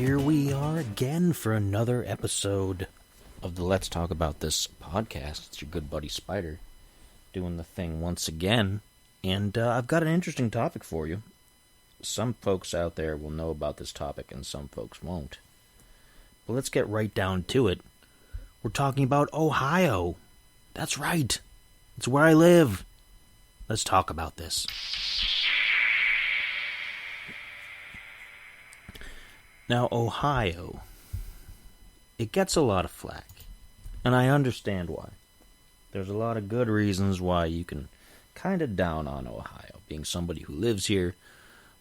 here we are again for another episode of the Let's Talk About This podcast. It's your good buddy Spider doing the thing once again. And I've got an interesting topic for you. Some folks out there will know about this topic and some folks won't. But let's get right down to it. We're talking about Ohio. That's right. It's where I live. Let's talk about this. Now, Ohio, it gets a lot of flack, and I understand why. There's a lot of good reasons why you can kind of down on Ohio, being somebody who lives here,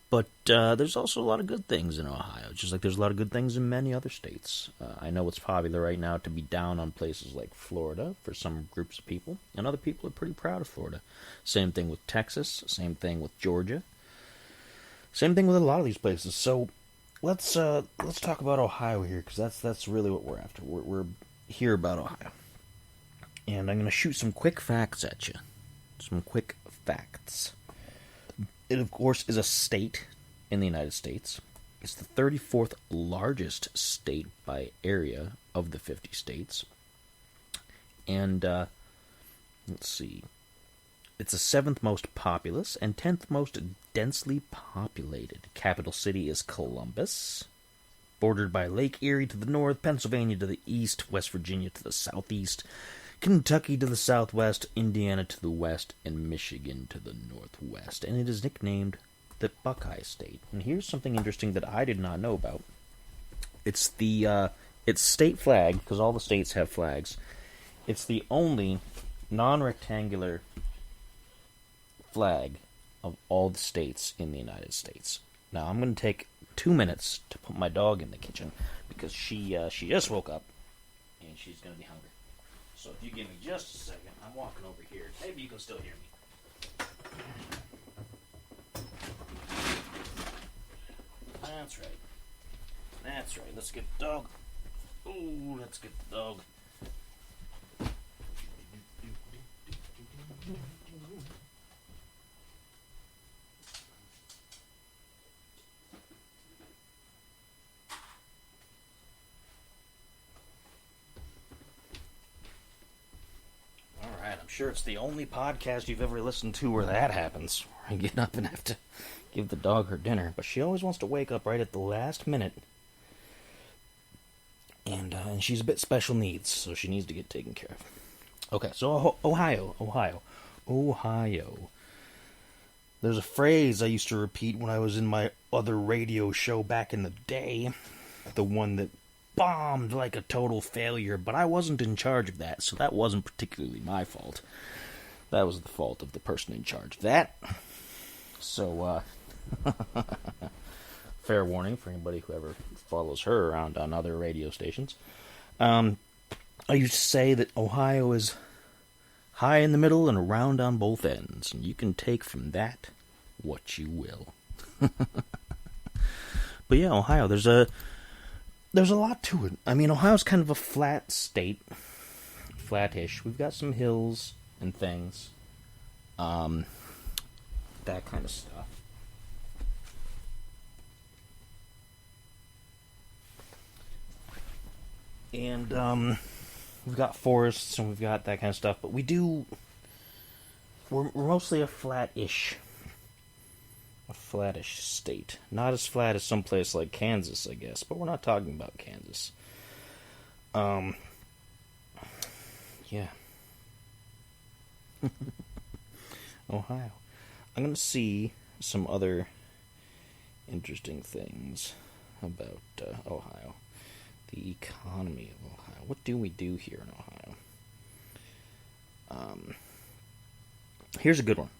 but there's also a lot of good things in Ohio, just like there's a lot of good things in many other states. I know it's popular right now to be down on places like Florida for some groups of people, and other people are pretty proud of Florida. Same thing with Texas, same thing with Georgia, same thing with a lot of these places. So let's talk about Ohio here, because that's really what we're after. We're here about Ohio, and I'm going to shoot some quick facts at you. Some quick facts. It, of course, is a state in the United States. It's the 34th largest state by area of the 50 states. And, let's see. It's the 7th most populous and 10th most densely populated. Capital city is Columbus, bordered by Lake Erie to the north, Pennsylvania to the east, West Virginia to the southeast, Kentucky to the southwest, Indiana to the west, and Michigan to the northwest. And it is nicknamed the Buckeye State. And here's something interesting that I did not know about. It's the its state flag, because all the states have flags. It's the only non-rectangular flag of all the states in the United States. Now, I'm going to take 2 minutes to put my dog in the kitchen, because she just woke up, and she's going to be hungry. So if you give me just a second, I'm walking over here. Maybe you can still hear me. That's right. That's right. Let's get the dog. Ooh, let's get the dog. I'm sure it's the only podcast you've ever listened to where that happens. I get up and have to give the dog her dinner, but she always wants to wake up right at the last minute. And she's a bit special needs, so she needs to get taken care of. Okay, so Ohio. There's a phrase I used to repeat when I was in my other radio show back in the day, the one that bombed like a total failure, but I wasn't in charge of that, so that wasn't particularly my fault. That was the fault of the person in charge of that. So, fair warning for anybody who ever follows her around on other radio stations. I used to say that Ohio is high in the middle and round on both ends, and you can take from that what you will. But yeah, Ohio, there's a lot to it. I mean, Ohio's kind of a flat state. Flattish. We've got some hills and things. That kind of stuff. And, we've got forests and we've got that kind of stuff. But we're mostly a flattish state. Not as flat as someplace like Kansas, I guess, but we're not talking about Kansas. Yeah. Ohio. I'm going to see some other interesting things about Ohio. The economy of Ohio. What do we do here in Ohio? Here's a good one.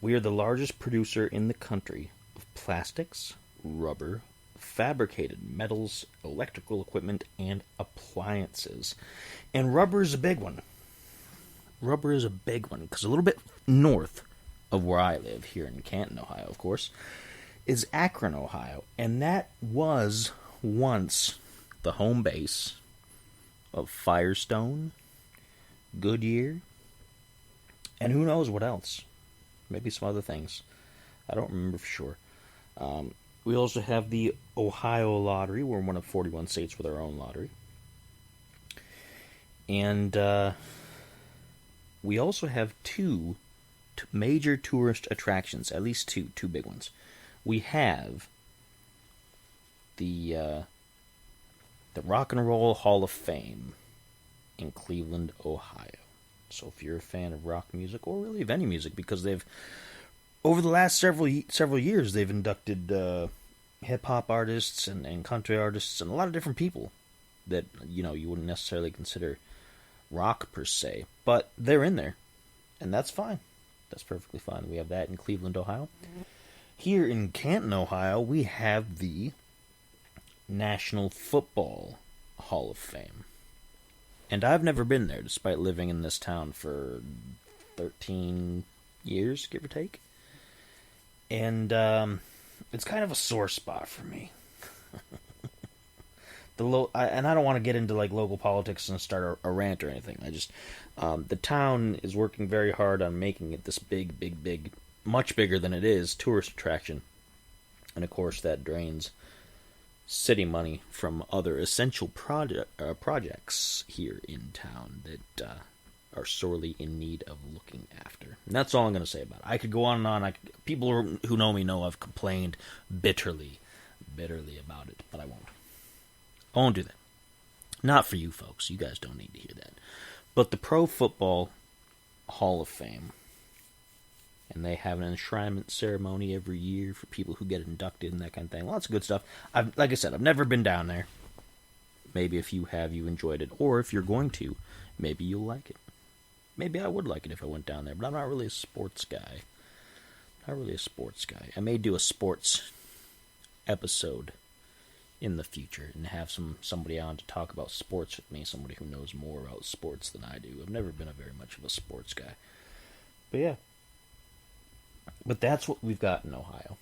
We are the largest producer in the country of plastics, rubber, fabricated metals, electrical equipment, and appliances. And rubber is a big one. Because a little bit north of where I live, here in Canton, Ohio, of course, is Akron, Ohio. And that was once the home base of Firestone, Goodyear, and who knows what else. Maybe some other things. I don't remember for sure. We also have the Ohio Lottery. We're one of 41 states with our own lottery. And we also have two major tourist attractions, at least two big ones. We have the Rock and Roll Hall of Fame in Cleveland, Ohio. So if you're a fan of rock music, or really of any music, because they've, over the last several years, they've inducted hip hop artists and country artists and a lot of different people that you wouldn't necessarily consider rock per se, but they're in there, and that's fine. That's perfectly fine. We have that in Cleveland, Ohio. Here in Canton, Ohio, we have the National Football Hall of Fame. And I've never been there, despite living in this town for 13 years, give or take. And it's kind of a sore spot for me. And I don't want to get into like local politics and start a rant or anything. I just the town is working very hard on making it this big, much bigger than it is, tourist attraction. And of course that drains city money from other essential projects here in town that are sorely in need of looking after. And that's all I'm going to say about it. I could go on and on. People who know me know I've complained bitterly about it, but I won't. I won't do that. Not for you folks. You guys don't need to hear that. But the Pro Football Hall of Fame, and they have an enshrinement ceremony every year for people who get inducted and that kind of thing. Lots of good stuff. Like I said, I've never been down there. Maybe if you have, you enjoyed it. Or if you're going to, maybe you'll like it. Maybe I would like it if I went down there, but I'm not really a sports guy. I may do a sports episode in the future and have somebody on to talk about sports with me, somebody who knows more about sports than I do. I've never been very much of a sports guy. But yeah. But that's what we've got in Ohio.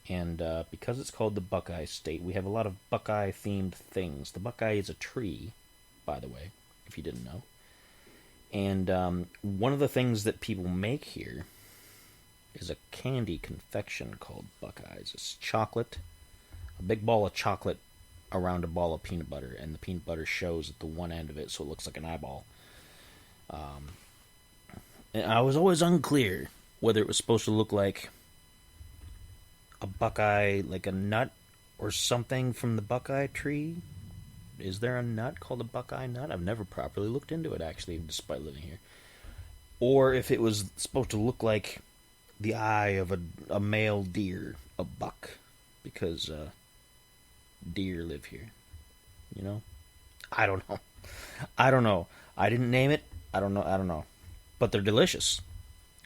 And because it's called the Buckeye State, we have a lot of Buckeye-themed things. The Buckeye is a tree, by the way, if you didn't know. And one of the things that people make here is a candy confection called Buckeyes. It's chocolate, a big ball of chocolate around a ball of peanut butter, and the peanut butter shows at the one end of it, so it looks like an eyeball. And I was always unclear whether it was supposed to look like a Buckeye, like a nut or something from the Buckeye tree. Is there a nut called a Buckeye nut? I've never properly looked into it, actually, despite living here. Or if it was supposed to look like the eye of a male deer, a buck, because deer live here. You know? I don't know. I didn't name it. I don't know. But they're delicious.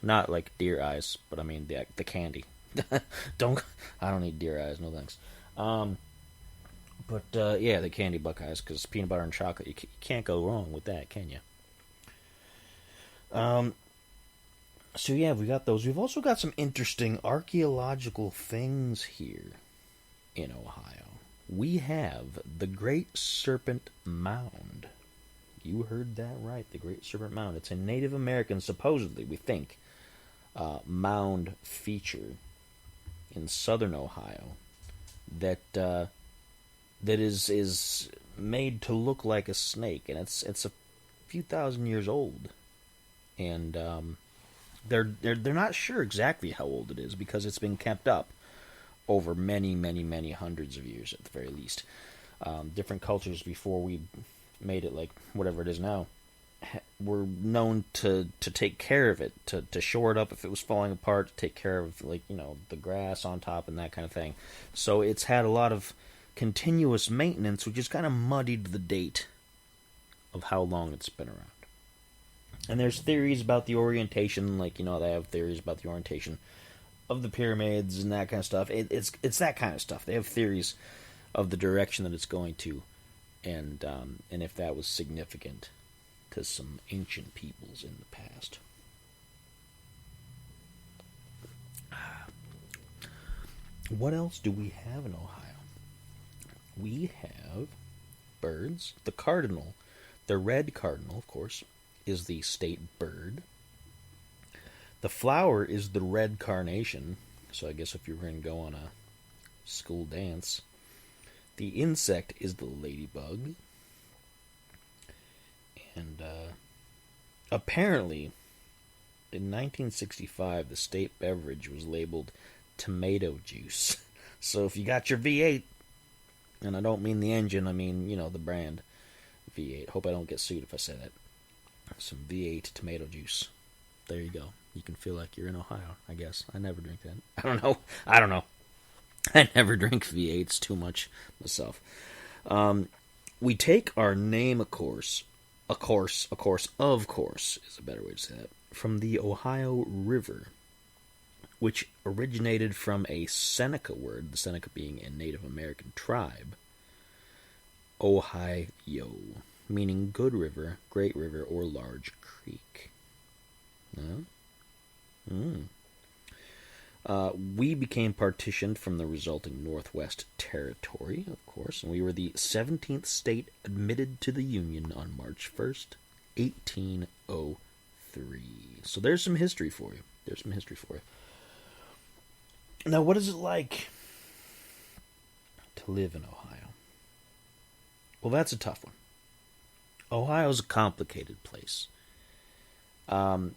Not like deer eyes, but I mean the candy. I don't need deer eyes, no thanks. But yeah, the candy Buckeyes, because peanut butter and chocolate, you can't go wrong with that, can you? So yeah, we got those. We've also got some interesting archaeological things here in Ohio. We have the Great Serpent Mound. You heard that right, the Great Serpent Mound. It's a Native American, supposedly, we think, mound feature in southern Ohio that is made to look like a snake, and it's a few thousand years old, and they're not sure exactly how old it is because it's been kept up over many hundreds of years at the very least. Different cultures before we made it like whatever it is now were known to take care of it, to shore it up if it was falling apart, to take care of the grass on top and that kind of thing. So it's had a lot of continuous maintenance, which has kind of muddied the date of how long it's been around. And there's theories about the orientation, they have theories about the orientation of the pyramids and that kind of stuff. It's that kind of stuff. They have theories of the direction that it's going to, and if that was significant to some ancient peoples in the past. What else do we have in Ohio? We have birds. The cardinal, the red cardinal, of course, is the state bird. The flower is the red carnation. So I guess if you were going to go on school dance. The insect is the ladybug. And apparently, in 1965, the state beverage was labeled tomato juice. So if you got your V8, and I don't mean the engine, I mean, the brand V8. Hope I don't get sued if I say that. Some V8 tomato juice. There you go. You can feel like you're in Ohio, I guess. I never drink that. I don't know. I never drink V8s too much myself. We take our name, of course, is a better way to say that, from the Ohio River, which originated from a Seneca word, the Seneca being a Native American tribe, Ohio, meaning good river, great river, or large creek. We became partitioned from the resulting Northwest Territory, of course, and we were the 17th state admitted to the Union on March 1st, 1803. So there's some history for you. Now, what is it like to live in Ohio? Well, that's a tough one. Ohio's a complicated place. The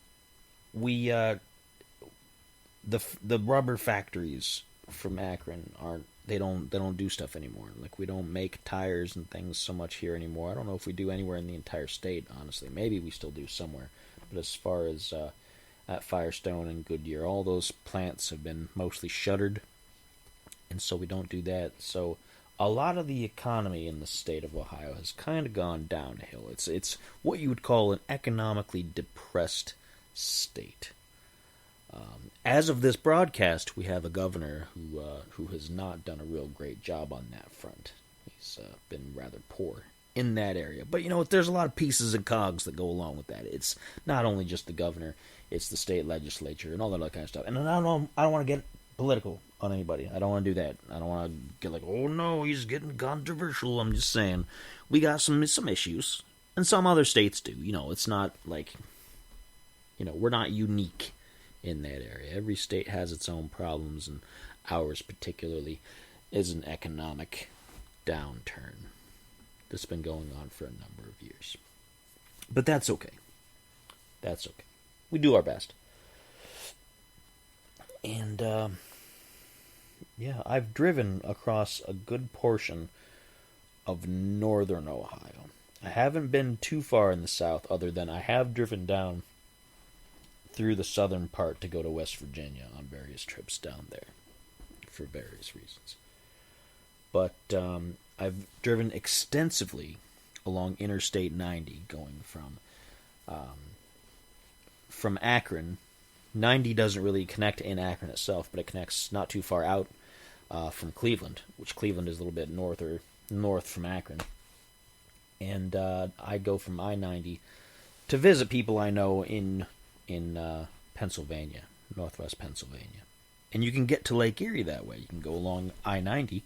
rubber factories from Akron they don't do stuff anymore. Like, we don't make tires and things so much here anymore. I don't know if we do anywhere in the entire state, honestly. Maybe we still do somewhere. But as far as at Firestone and Goodyear, all those plants have been mostly shuttered, and so we don't do that. So a lot of the economy in the state of Ohio has kind of gone downhill. It's what you would call an economically depressed state. As of this broadcast, we have a governor who has not done a real great job on that front. He's been rather poor in that area. But, there's a lot of pieces and cogs that go along with that. It's not only just the governor, it's the state legislature and all that other kind of stuff. And I don't want to get political on anybody. I don't want to do that. I don't want to get like, oh no, he's getting controversial. I'm just saying, we got some issues, and some other states do. It's not like, we're not unique in that area. Every state has its own problems, and ours particularly is an economic downturn that's been going on for a number of years. But that's okay. We do our best. And, I've driven across a good portion of northern Ohio. I haven't been too far in the south, other than I have driven down through the southern part to go to West Virginia on various trips down there for various reasons. But I've driven extensively along Interstate 90 going from Akron. 90 doesn't really connect in Akron itself, but it connects not too far out from Cleveland, which Cleveland is a little bit north from Akron. And I go from I-90 to visit people I know in Pennsylvania, northwest Pennsylvania. And you can get to Lake Erie that way. You can go along I-90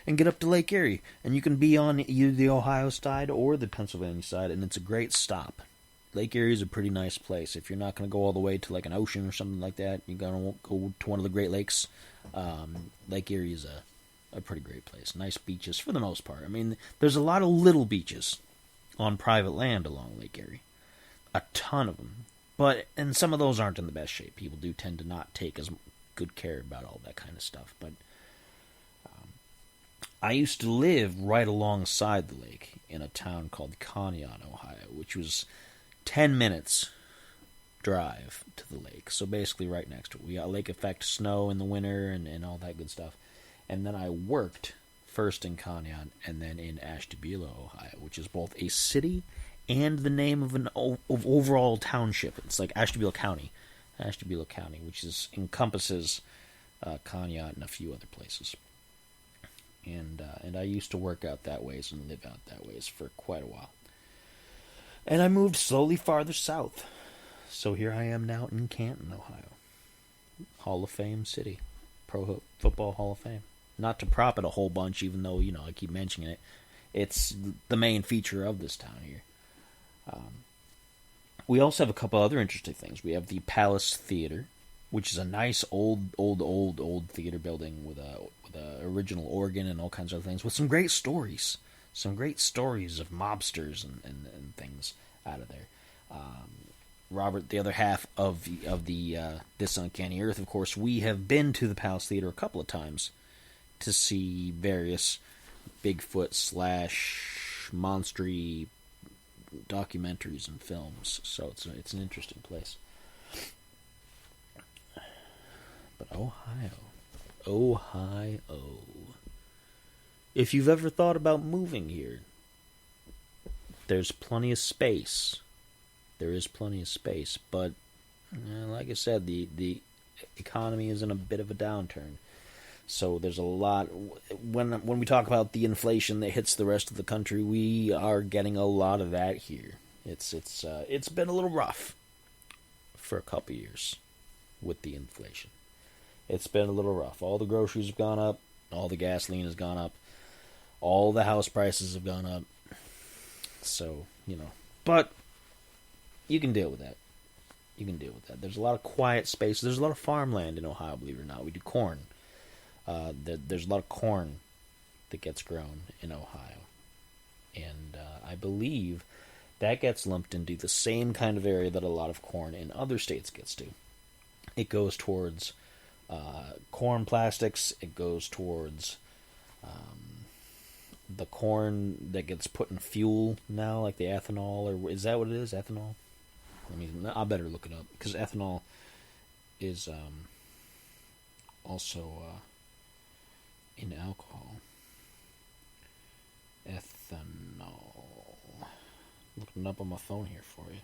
and get up to Lake Erie. And you can be on either the Ohio side or the Pennsylvania side, and it's a great stop. Lake Erie is a pretty nice place. If you're not going to go all the way to like an ocean or something like that, you're going to go to one of the Great Lakes. Lake Erie is a pretty great place. Nice beaches for the most part. I mean, there's a lot of little beaches on private land along Lake Erie. A ton of them. And some of those aren't in the best shape. People do tend to not take as good care about all that kind of stuff. But I used to live right alongside the lake in a town called Conneaut, Ohio, which was 10 minutes drive to the lake. So basically right next to it. We got lake effect snow in the winter and all that good stuff. And then I worked first in Conneaut and then in Ashtabula, Ohio, which is both a city and the name of of overall township. It's like Ashtabula County, which encompasses Conneaut and a few other places. And I used to work out that ways and live out that ways for quite a while. And I moved slowly farther south. So here I am now in Canton, Ohio. Hall of Fame city. Pro Football Hall of Fame. Not to prop it a whole bunch, even though, I keep mentioning it. It's the main feature of this town here. We also have a couple other interesting things. We have the Palace Theater, which is a nice old theater building with a original organ and all kinds of other things, with some great stories, of mobsters and things out of there. Robert, the other half of the This Uncanny Earth, of course, we have been to the Palace Theater a couple of times to see various Bigfoot / monstery documentaries and films. So it's an interesting place. But Ohio. If you've ever thought about moving here, there's plenty of space. There is plenty of space, but like I said, the economy is in a bit of a downturn. So there's a lot. When we talk about the inflation that hits the rest of the country, we are getting a lot of that here. It's been a little rough for a couple years with the inflation. It's been a little rough. All the groceries have gone up. All the gasoline has gone up. All the house prices have gone up. So, but you can deal with that. There's a lot of quiet space. There's a lot of farmland in Ohio, believe it or not. We do corn. There's a lot of corn that gets grown in Ohio. And I believe that gets lumped into the same kind of area that a lot of corn in other states gets to. It goes towards corn plastics. It goes towards the corn that gets put in fuel now, like the ethanol, or is that what it is? Ethanol? I better look it up, because ethanol is also in alcohol. Ethanol. Looking it up on my phone here for you.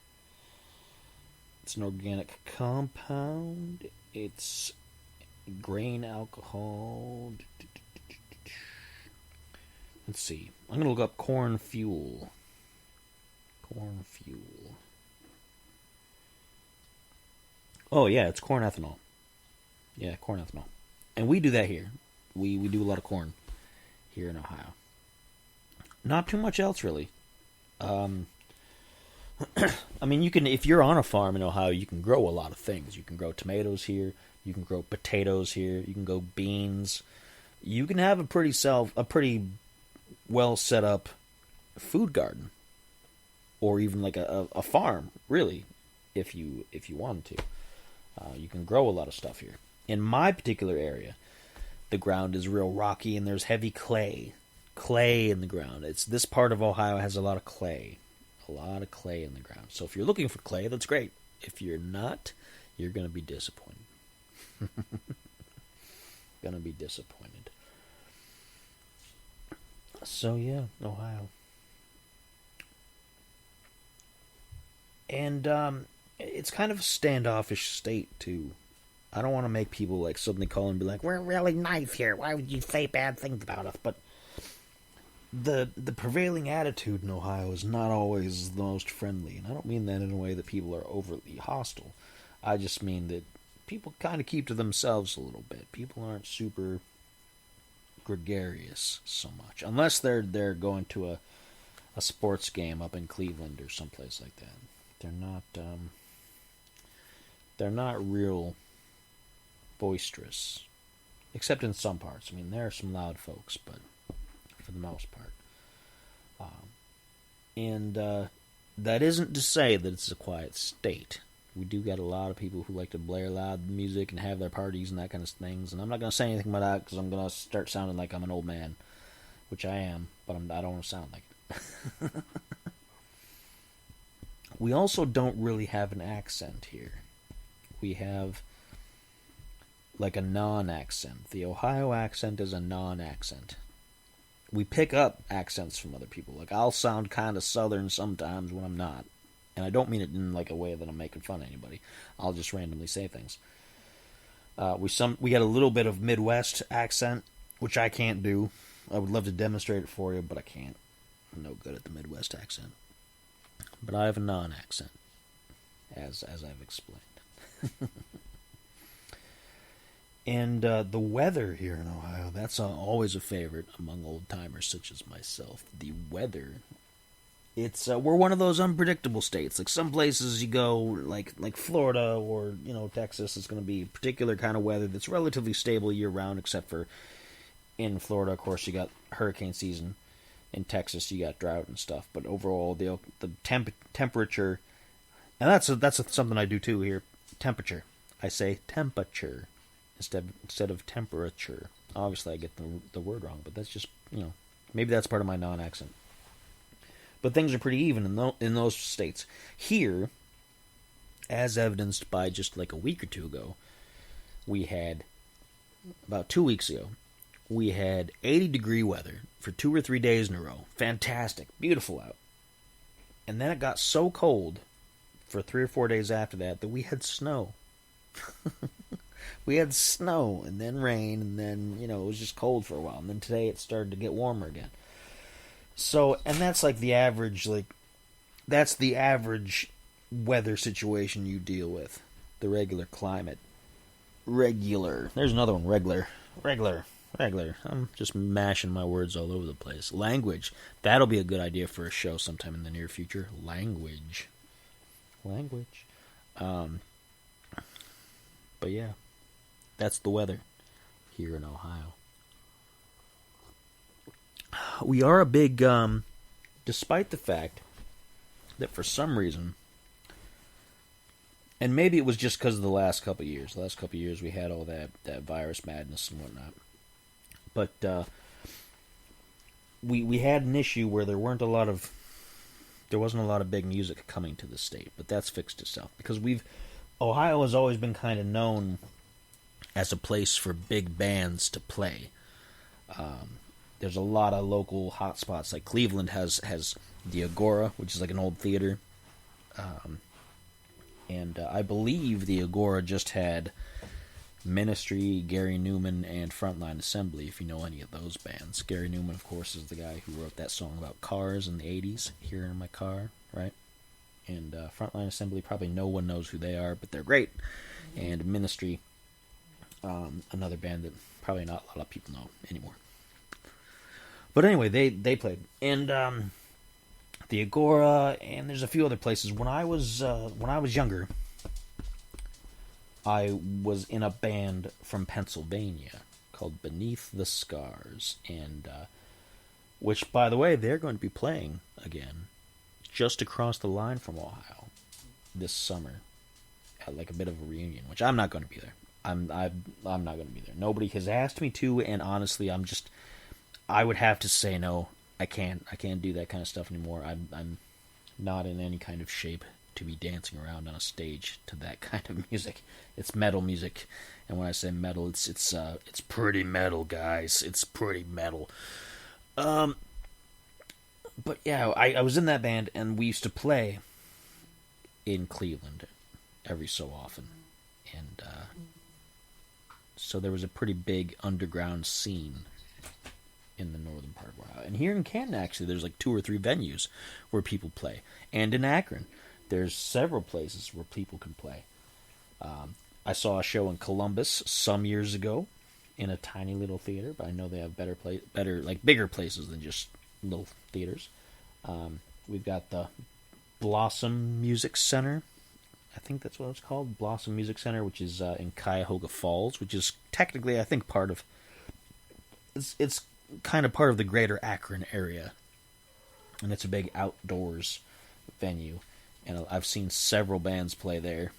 It's an organic compound. It's grain alcohol. Let's see. I'm going to look up corn fuel. Corn fuel. Oh, yeah, it's corn ethanol. Yeah, corn ethanol. And we do that here. We do a lot of corn here in Ohio. Not too much else, really. I mean, you can, if you're on a farm in Ohio, you can grow a lot of things. You can grow tomatoes here. You can grow potatoes here. You can grow beans. You can have a pretty well set up food garden, or even like a farm, really, if you wanted to. You can grow a lot of stuff here. In my particular area, the ground is real rocky and there's heavy clay in the ground. This part of Ohio has a lot of clay in the ground. So if you're looking for clay, that's great. If you're not, you're going to be disappointed. So yeah, Ohio. And it's kind of a standoffish state too. I don't want to make people like suddenly call and be like, "We're really nice here. Why would you say bad things about us?" But the prevailing attitude in Ohio is not always the most friendly, and I don't mean that in a way that people are overtly hostile. I just mean that people kind of keep to themselves a little bit. People aren't super gregarious so much, unless they're going to a sports game up in Cleveland or someplace like that. They're not real boisterous, except in some parts. I mean, there are some loud folks, but for the most part. That isn't to say that it's a quiet state. We do get a lot of people who like to blare loud music and have their parties and that kind of things. And I'm not going to say anything about that because I'm going to start sounding like I'm an old man, which I am, but I don't want to sound like it. We also don't really have an accent here. We have like a non-accent. The Ohio accent is a non-accent. We pick up accents from other people. Like, I'll sound kind of southern sometimes when I'm not. And I don't mean it in like a way that I'm making fun of anybody. I'll just randomly say things. We got a little bit of Midwest accent, which I can't do. I would love to demonstrate it for you, but I can't. I'm no good at the Midwest accent. But I have a non-accent, as I've explained. And the weather here in Ohio, that's always a favorite among old-timers such as myself. The weather It's we're one of those unpredictable states. Like some places you go, like Florida or Texas, is going to be a particular kind of weather that's relatively stable year round, except for in Florida, of course, you got hurricane season. In Texas, you got drought and stuff. But overall, the temperature, and that's something I do too here. Temperature. I say temperature instead of temperature. Obviously, I get the word wrong, but that's just maybe that's part of my non-accent. But things are pretty even in those states. Here, as evidenced by just like a week or two ago, about 2 weeks ago, we had 80-degree weather for 2 or 3 days in a row. Fantastic. Beautiful out. And then it got so cold for 3 or 4 days after that we had snow. We had snow and then rain and then, it was just cold for a while. And then today it started to get warmer again. So, and that's like the average, that's the average weather situation you deal with. The regular climate. Regular. There's another one. Regular. I'm just mashing my words all over the place. Language. That'll be a good idea for a show sometime in the near future. Language. But yeah, that's the weather here in Ohio. We are a big, despite the fact that for some reason, and maybe it was just because of the last couple of years. The last couple of years we had all that virus madness and whatnot. But we had an issue where there wasn't a lot of big music coming to the state, but that's fixed itself because Ohio has always been kind of known as a place for big bands to play. There's a lot of local hotspots. Like Cleveland has the Agora, which is like an old theater, and I believe the Agora just had Ministry, Gary Newman, and Frontline Assembly, if you know any of those bands. Gary Newman, of course, is the guy who wrote that song about cars in the 80s, Here in My Car, right? And Frontline Assembly, probably no one knows who they are, but they're great. And Ministry, another band that probably not a lot of people know anymore. But anyway, they played. And the Agora, and there's a few other places. When I was younger, I was in a band from Pennsylvania called Beneath the Scars, and which, by the way, they're going to be playing again just across the line from Ohio this summer at like a bit of a reunion, which I'm not going to be there. I'm not going to be there. Nobody has asked me to, and honestly, I would have to say no. I can't do that kind of stuff anymore. I'm not in any kind of shape to be dancing around on a stage to that kind of music. It's metal music, and when I say metal, it's pretty metal, guys. It's pretty metal. But yeah, I was in that band, and we used to play in Cleveland every so often, and so there was a pretty big underground scene in the northern part of Ohio. And here in Canton, actually, there's like 2 or 3 venues where people play, and in Akron, there's several places where people can play. I saw a show in Columbus some years ago in a tiny little theater, but I know they have bigger places than just little theaters. We've got the Blossom Music Center. I think that's what it's called, Blossom Music Center, which is in Cuyahoga Falls, which is technically, I think, part of... It's kind of part of the greater Akron area. And it's a big outdoors venue. And I've seen several bands play there.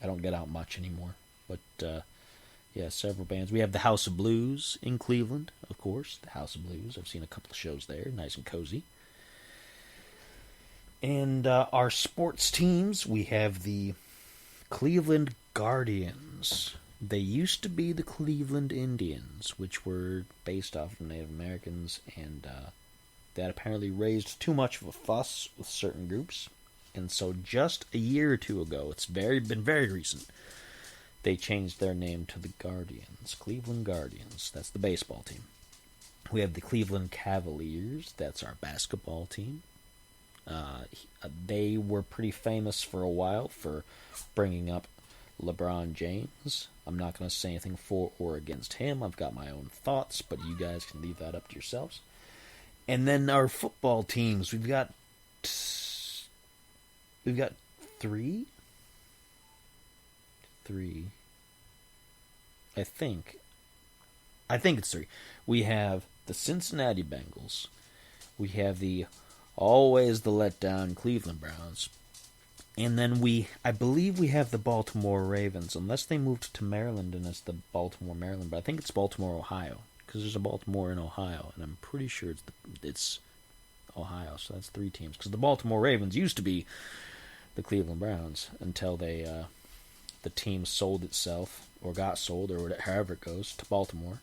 I don't get out much anymore. But, yeah, several bands. We have the House of Blues in Cleveland, of course. The House of Blues. I've seen a couple of shows there. Nice and cozy. And our sports teams, we have the Cleveland Guardians. They used to be the Cleveland Indians, which were based off of Native Americans, and that apparently raised too much of a fuss with certain groups. And so just a year or two ago, it's been very recent, they changed their name to the Guardians, Cleveland Guardians. That's the baseball team. We have the Cleveland Cavaliers. That's our basketball team. They were pretty famous for a while for bringing up LeBron James. I'm not going to say anything for or against him. I've got my own thoughts, but you guys can leave that up to yourselves. And then our football teams. We've got we've got three, I think. I think it's three. We have the Cincinnati Bengals. We have the always the letdown Cleveland Browns. And then I believe we have the Baltimore Ravens, unless they moved to Maryland and it's the Baltimore, Maryland. But I think it's Baltimore, Ohio, because there's a Baltimore in Ohio, and I'm pretty sure it's Ohio. So that's three teams. Because the Baltimore Ravens used to be the Cleveland Browns until the team sold itself or got sold or however it goes to Baltimore.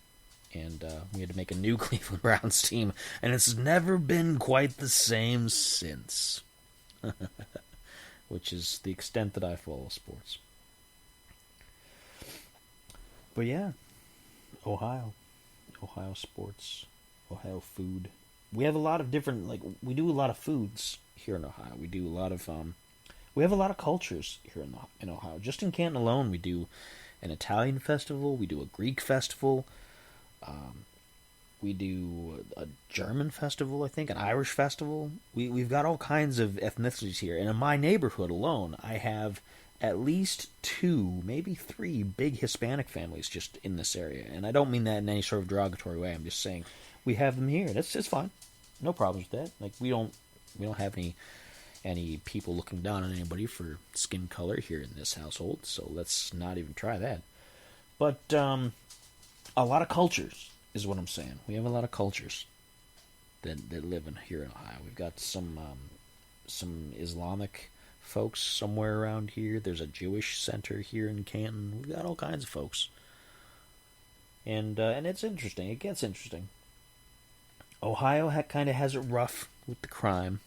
And we had to make a new Cleveland Browns team, and it's never been quite the same since. Which is the extent that I follow sports. But yeah, Ohio sports, Ohio food. We have a lot of different, we do a lot of foods here in Ohio. We do a lot of, we have a lot of cultures here in Ohio. Just in Canton alone, we do an Italian festival, we do a Greek festival, we do a German festival, I think, an Irish festival. We've got all kinds of ethnicities here. And in my neighborhood alone, I have at least 2, maybe 3 big Hispanic families just in this area. And I don't mean that in any sort of derogatory way. I'm just saying we have them here. It's fine. No problems with that. We don't have any people looking down on anybody for skin color here in this household. So let's not even try that. But a lot of cultures is what I'm saying. We have a lot of cultures that live here in Ohio. We've got some Islamic folks somewhere around here. There's a Jewish center here in Canton. We've got all kinds of folks, and it's interesting. It gets interesting. Ohio kind of has it rough with the crime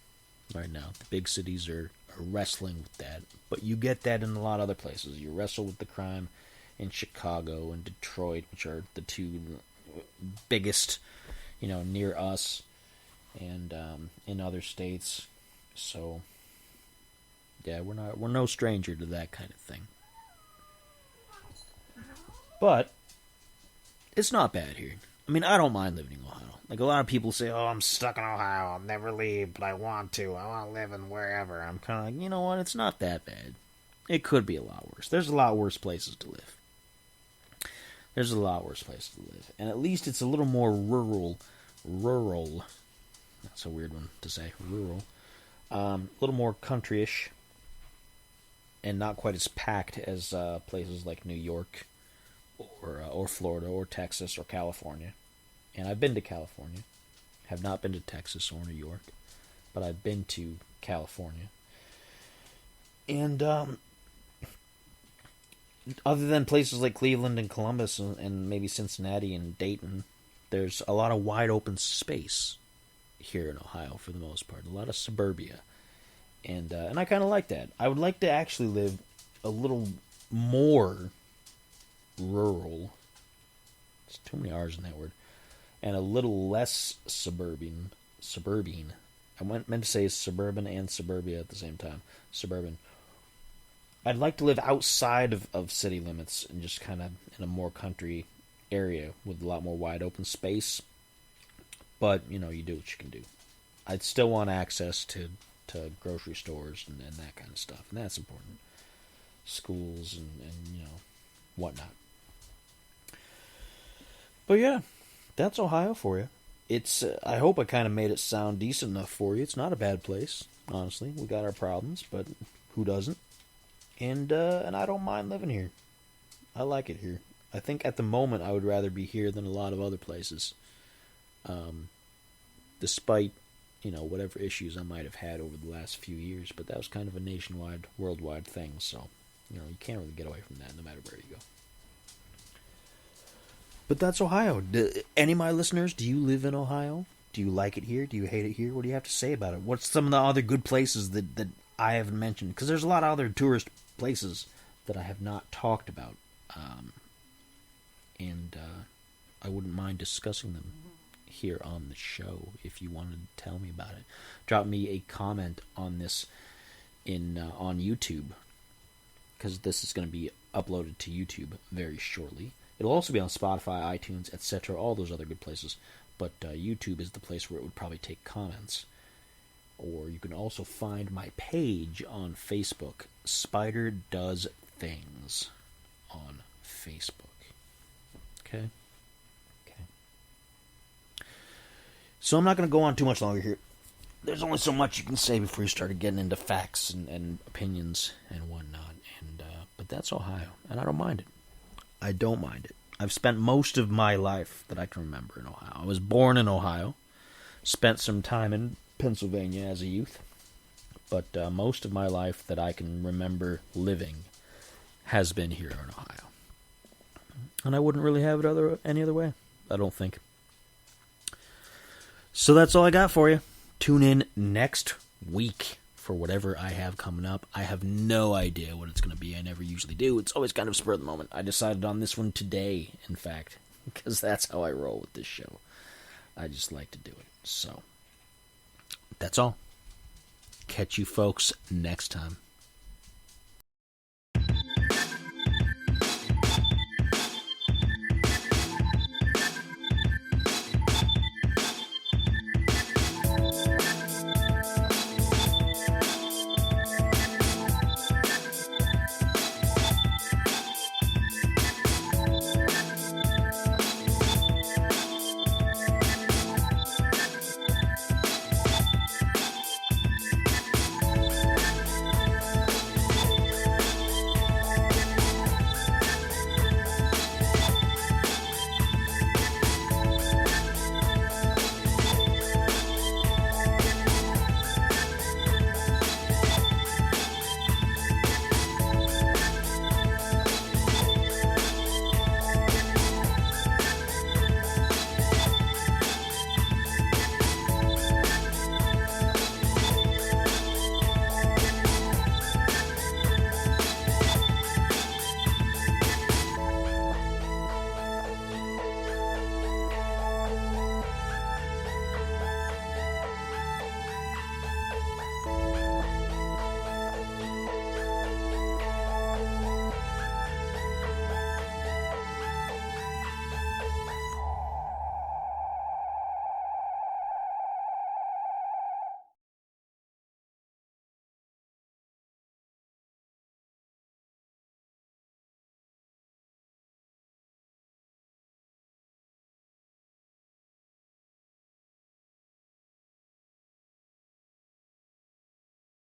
right now. The big cities are wrestling with that, but you get that in a lot of other places. You wrestle with the crime in Chicago and Detroit, which are the 2 biggest, near us, and in other states. So, yeah, we're no stranger to that kind of thing. But it's not bad here. I mean, I don't mind living in Ohio. A lot of people say, "Oh, I'm stuck in Ohio. I'll never leave, but I want to. I want to live in wherever." I'm kind of like, you know what? It's not that bad. It could be a lot worse. There's a lot worse places to live. There's a lot worse places to live. And at least it's a little more rural. That's a weird one to say. Rural. A little more countryish. And not quite as packed as places like New York or Florida or Texas or California. And I've been to California. Have not been to Texas or New York. But I've been to California. And other than places like Cleveland and Columbus and maybe Cincinnati and Dayton, there's a lot of wide open space here in Ohio for the most part. A lot of suburbia. And I kind of like that. I would like to actually live a little more rural. There's too many R's in that word. And a little less suburban. I meant to say suburban and suburbia at the same time. Suburban. I'd like to live outside of city limits and just kind of in a more country area with a lot more wide open space. But, you do what you can do. I'd still want access to grocery stores and that kind of stuff. And that's important. Schools and whatnot. But yeah, that's Ohio for you. It's I hope I kind of made it sound decent enough for you. It's not a bad place, honestly. We got our problems, but who doesn't? And I don't mind living here. I like it here. I think at the moment I would rather be here than a lot of other places. Despite, whatever issues I might have had over the last few years. But that was kind of a nationwide, worldwide thing. So, you can't really get away from that no matter where you go. But that's Ohio. Any of my listeners, do you live in Ohio? Do you like it here? Do you hate it here? What do you have to say about it? What's some of the other good places that I haven't mentioned? Because there's a lot of other tourist places that I have not talked about. And I wouldn't mind discussing them here on the show if you wanted to tell me about it. Drop me a comment on this on YouTube, because this is going to be uploaded to YouTube very shortly. It'll also be on Spotify, iTunes, etc., all those other good places. But YouTube is the place where it would probably take comments. or you can also find my page on Facebook, Spider Does Things, on Facebook. Okay? Okay. So I'm not going to go on too much longer here. There's only so much you can say before you start getting into facts and opinions and whatnot. But that's Ohio, and I don't mind it. I don't mind it. I've spent most of my life that I can remember in Ohio. I was born in Ohio, spent some time in Pennsylvania as a youth, but most of my life that I can remember living has been here in Ohio. And I wouldn't really have it any other way, I don't think. So that's all I got for you. Tune in next week for whatever I have coming up. I have no idea what it's going to be. I never usually do. It's always kind of spur of the moment. I decided on this one today, in fact, because that's how I roll with this show. I just like to do it. So, that's all. Catch you folks next time.